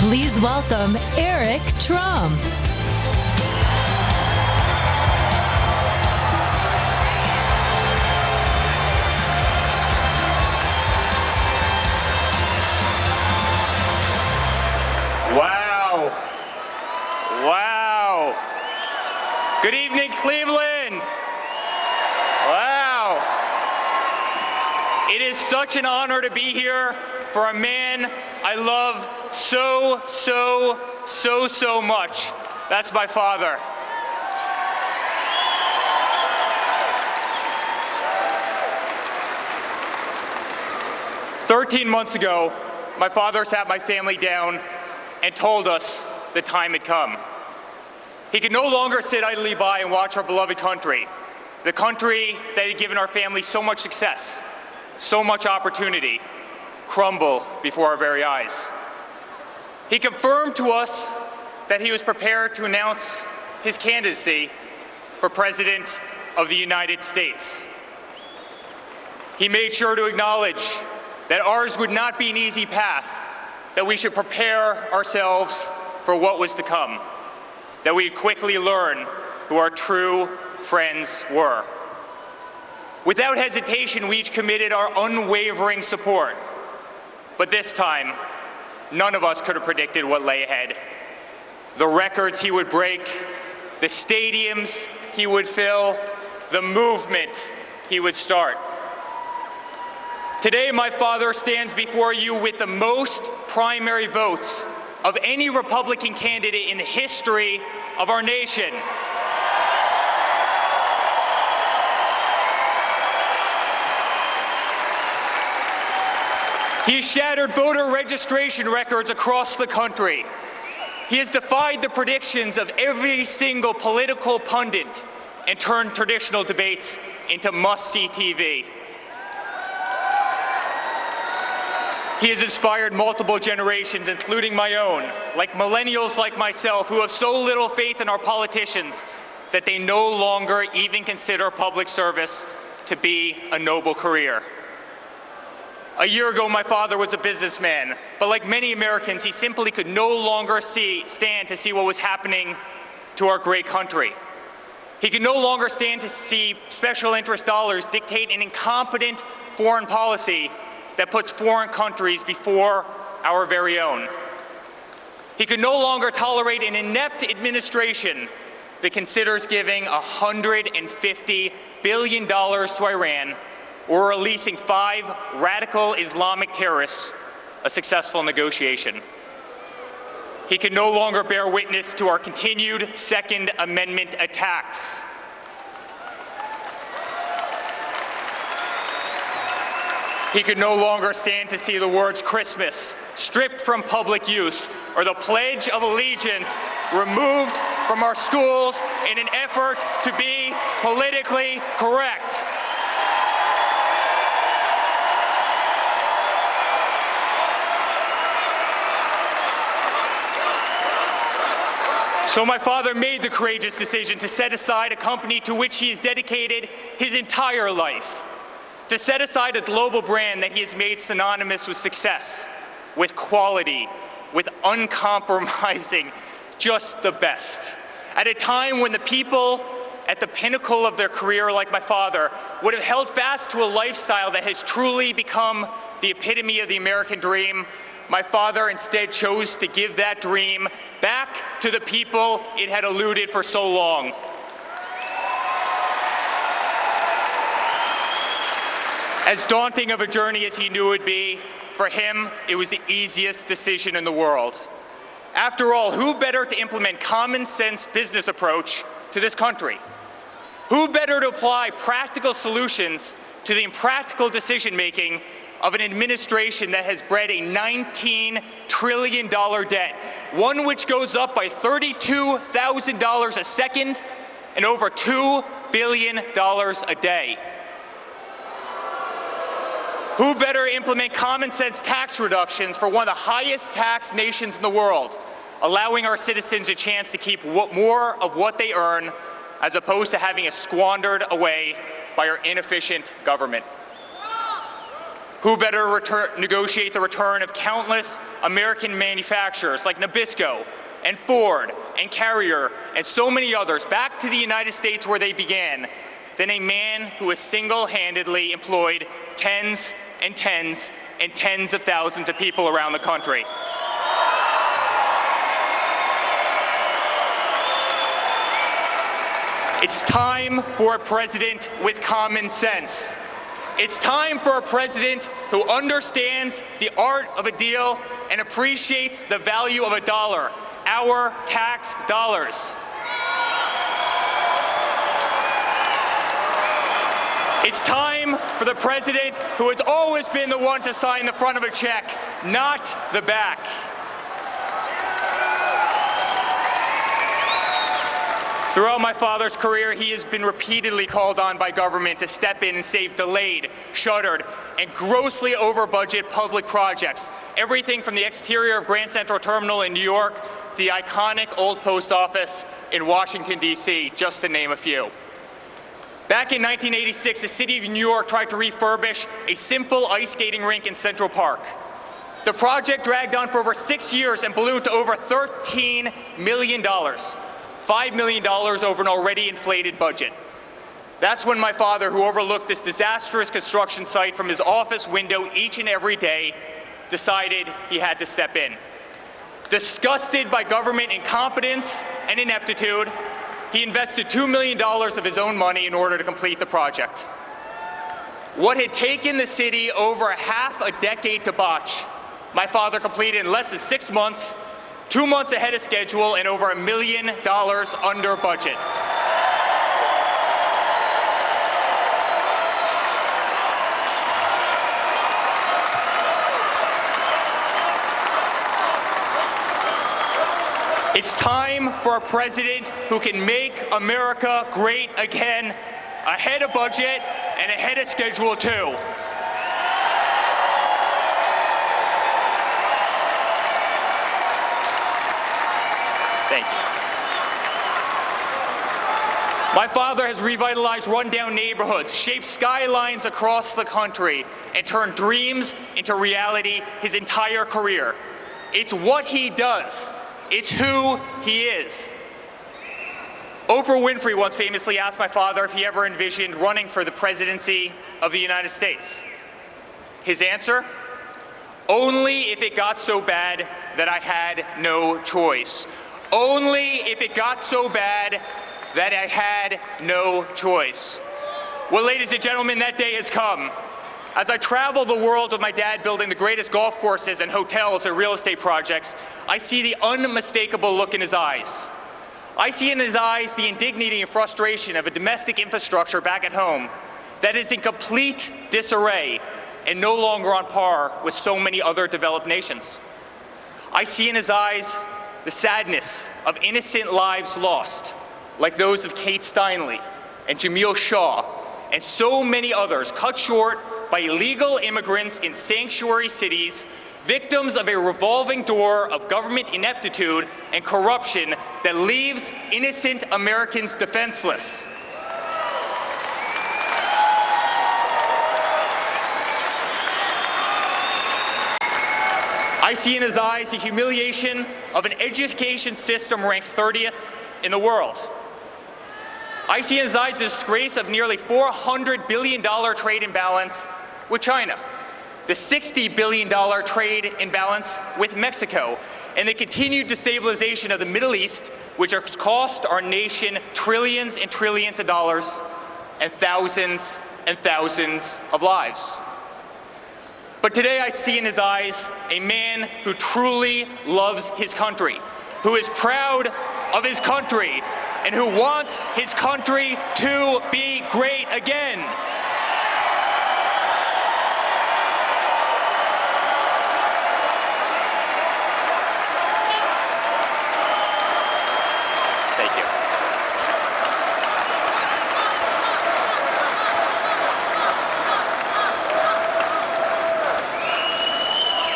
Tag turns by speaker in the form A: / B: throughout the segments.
A: Please welcome Eric Trump.
B: Wow. Wow. Good evening, Cleveland. Wow. It is such an honor to be here for a man I love so much. That's my father. "13 months ago, my father sat my family down and told us the time had come. He could no longer sit idly by and watch our beloved country, the country that had given our family so much success, so much opportunity, crumble before our very eyes. He confirmed to us that he was prepared to announce his candidacy for President of the United States. He made sure to acknowledge that ours would not be an easy path, that we should prepare ourselves for what was to come, that we'd quickly learn who our true friends were. Without hesitation, we each committed our unwavering support. But this time, none of us could have predicted what lay ahead. The records he would break, the stadiums he would fill, the movement he would start. Today, my father stands before you with the most primary votes of any Republican candidate in the history of our nation. He shattered voter registration records across the country. He has defied the predictions of every single political pundit and turned traditional debates into must-see TV. He has inspired multiple generations, including my own, like millennials like myself, who have so little faith in our politicians that they no longer even consider public service to be a noble career. A year ago, my father was a businessman, but like many Americans, he simply could no longer stand to see what was happening to our great country. He could no longer stand to see special interest dollars dictate an incompetent foreign policy that puts foreign countries before our very own. He could no longer tolerate an inept administration that considers giving $150 billion to Iran or releasing 5 radical Islamic terrorists a successful negotiation. He can no longer bear witness to our continued Second Amendment attacks. He could no longer stand to see the words Christmas stripped from public use or the Pledge of Allegiance removed from our schools in an effort to be politically correct. So my father made the courageous decision to set aside a company to which he has dedicated his entire life, to set aside a global brand that he has made synonymous with success, with quality, with uncompromising, just the best. At a time when the people at the pinnacle of their career, like my father, would have held fast to a lifestyle that has truly become the epitome of the American dream, my father instead chose to give that dream back to the people it had eluded for so long. As daunting of a journey as he knew it would be, for him, it was the easiest decision in the world. After all, who better to implement common sense business approach to this country? Who better to apply practical solutions to the impractical decision-making of an administration that has bred a $19 trillion debt, one which goes up by $32,000 a second and over $2 billion a day? Who better implement common sense tax reductions for one of the highest taxed nations in the world, allowing our citizens a chance to keep more of what they earn as opposed to having it squandered away by our inefficient government? Who better negotiate the return of countless American manufacturers like Nabisco and Ford and Carrier and so many others back to the United States where they began than a man who has single-handedly employed tens and tens and tens of thousands of people around the country? It's time for a president with common sense. It's time for a president who understands the art of a deal and appreciates the value of a dollar, our tax dollars. It's time for the president who has always been the one to sign the front of a check, not the back. Throughout my father's career, he has been repeatedly called on by government to step in and save delayed, shuttered, and grossly over-budget public projects. Everything from the exterior of Grand Central Terminal in New York to the iconic old post office in Washington, D.C., just to name a few. Back in 1986, the city of New York tried to refurbish a simple ice skating rink in Central Park. The project dragged on for over 6 years and ballooned to over $13 million. $5 million over an already inflated budget. That's when my father, who overlooked this disastrous construction site from his office window each and every day, decided he had to step in. Disgusted by government incompetence and ineptitude, he invested $2 million of his own money in order to complete the project. What had taken the city over half a decade to botch, my father completed in less than 6 months, 2 months ahead of schedule, and over $1 million under budget. It's time for a president who can make America great again, ahead of budget and ahead of schedule too. Thank you. My father has revitalized rundown neighborhoods, shaped skylines across the country, and turned dreams into reality his entire career. It's what he does. It's who he is. Oprah Winfrey once famously asked my father if he ever envisioned running for the presidency of the United States. His answer? Only if it got so bad that I had no choice. Only if it got so bad that I had no choice. Well, ladies and gentlemen, that day has come. As I travel the world with my dad building the greatest golf courses and hotels and real estate projects, I see the unmistakable look in his eyes. I see in his eyes the indignity and frustration of a domestic infrastructure back at home that is in complete disarray and no longer on par with so many other developed nations. I see in his eyes the sadness of innocent lives lost, like those of Kate Steinle and Jameel Shaw, and so many others cut short by illegal immigrants in sanctuary cities, victims of a revolving door of government ineptitude and corruption that leaves innocent Americans defenseless. I see in his eyes the humiliation of an education system ranked 30th in the world. I see in his eyes the disgrace of nearly $400 billion trade imbalance with China, the $60 billion trade imbalance with Mexico, and the continued destabilization of the Middle East, which has cost our nation trillions and trillions of dollars and thousands of lives. But today I see in his eyes a man who truly loves his country, who is proud of his country, and who wants his country to be great again. Thank you.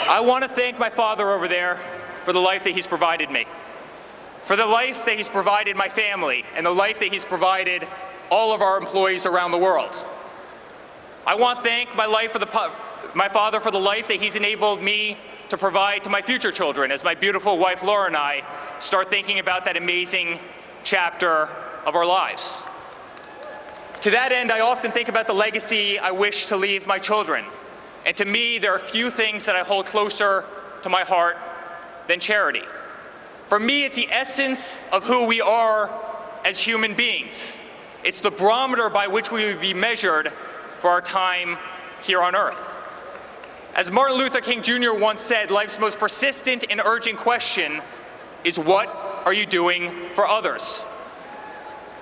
B: I want to thank my father over there for the life that he's provided me, for the life that he's provided my family, and the life that he's provided all of our employees around the world. I want to thank my life my Father for the life that He's enabled me to provide to my future children as my beautiful wife Laura and I start thinking about that amazing chapter of our lives. To that end, I often think about the legacy I wish to leave my children. And to me, there are few things that I hold closer to my heart than charity. For me, it's the essence of who we are as human beings. It's the barometer by which we would be measured for our time here on earth. As Martin Luther King Jr. once said, life's most persistent and urgent question is, what are you doing for others?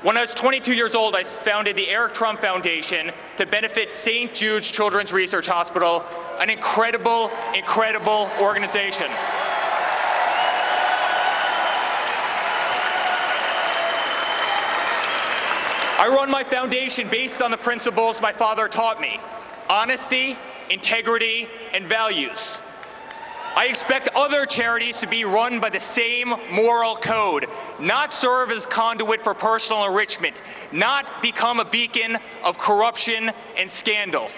B: When I was 22 years old, I founded the Eric Trump Foundation to benefit St. Jude's Children's Research Hospital, an incredible, incredible organization. I run my foundation based on the principles my father taught me: honesty, integrity, and values. I expect other charities to be run by the same moral code, not serve as conduit for personal enrichment, not become a beacon of corruption and scandal.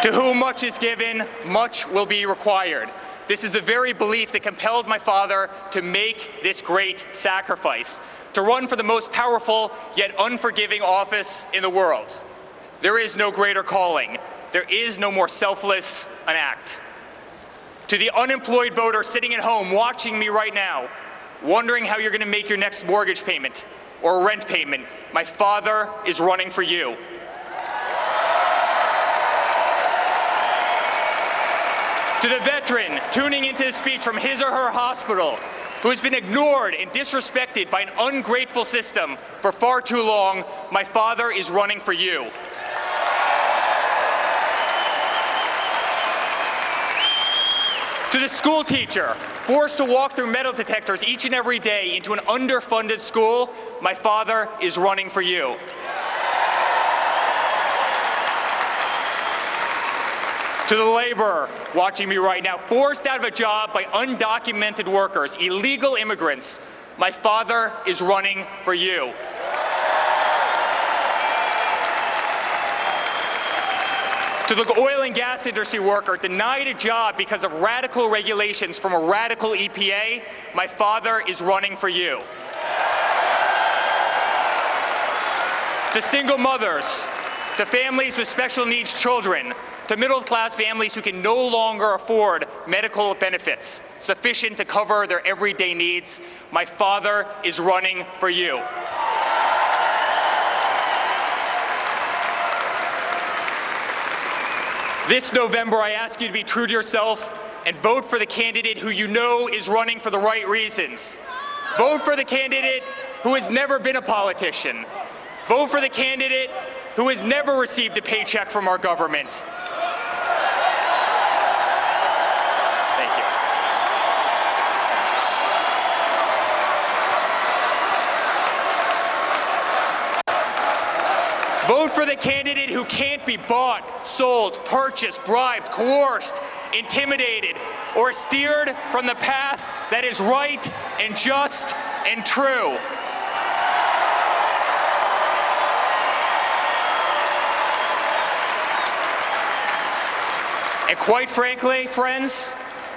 B: To whom much is given, much will be required. This is the very belief that compelled my father to make this great sacrifice, to run for the most powerful yet unforgiving office in the world. There is no greater calling. There is no more selfless an act. To the unemployed voter sitting at home watching me right now, wondering how you're going to make your next mortgage payment or rent payment, my father is running for you. To the veteran tuning into the speech from his or her hospital, who has been ignored and disrespected by an ungrateful system for far too long, my father is running for you. To the school teacher, forced to walk through metal detectors each and every day into an underfunded school, my father is running for you. To the laborer watching me right now, forced out of a job by undocumented workers, illegal immigrants, my father is running for you. To the oil and gas industry worker denied a job because of radical regulations from a radical EPA, my father is running for you. To single mothers, to families with special needs children, to middle-class families who can no longer afford medical benefits sufficient to cover their everyday needs, my father is running for you. This November, I ask you to be true to yourself and vote for the candidate who you know is running for the right reasons. Vote for the candidate who has never been a politician. Vote for the candidate who has never received a paycheck from our government. Vote for the candidate who can't be bought, sold, purchased, bribed, coerced, intimidated, or steered from the path that is right and just and true. And quite frankly, friends,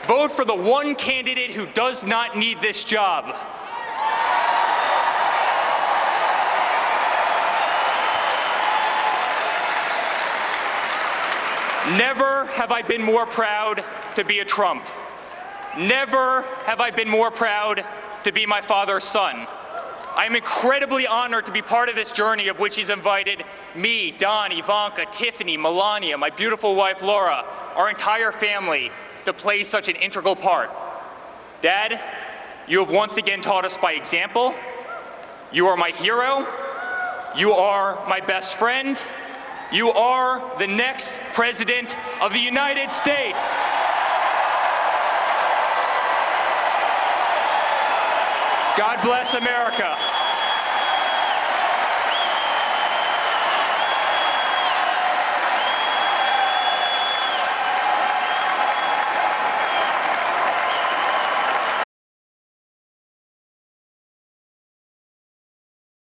B: vote for the one candidate who does not need this job. Never have I been more proud to be a Trump. Never have I been more proud to be my father's son. I am incredibly honored to be part of this journey of which he's invited me, Don, Ivanka, Tiffany, Melania, my beautiful wife Laura, our entire family to play such an integral part. Dad, you have once again taught us by example. You are my hero. You are my best friend. You are the next President of the United States. God bless America.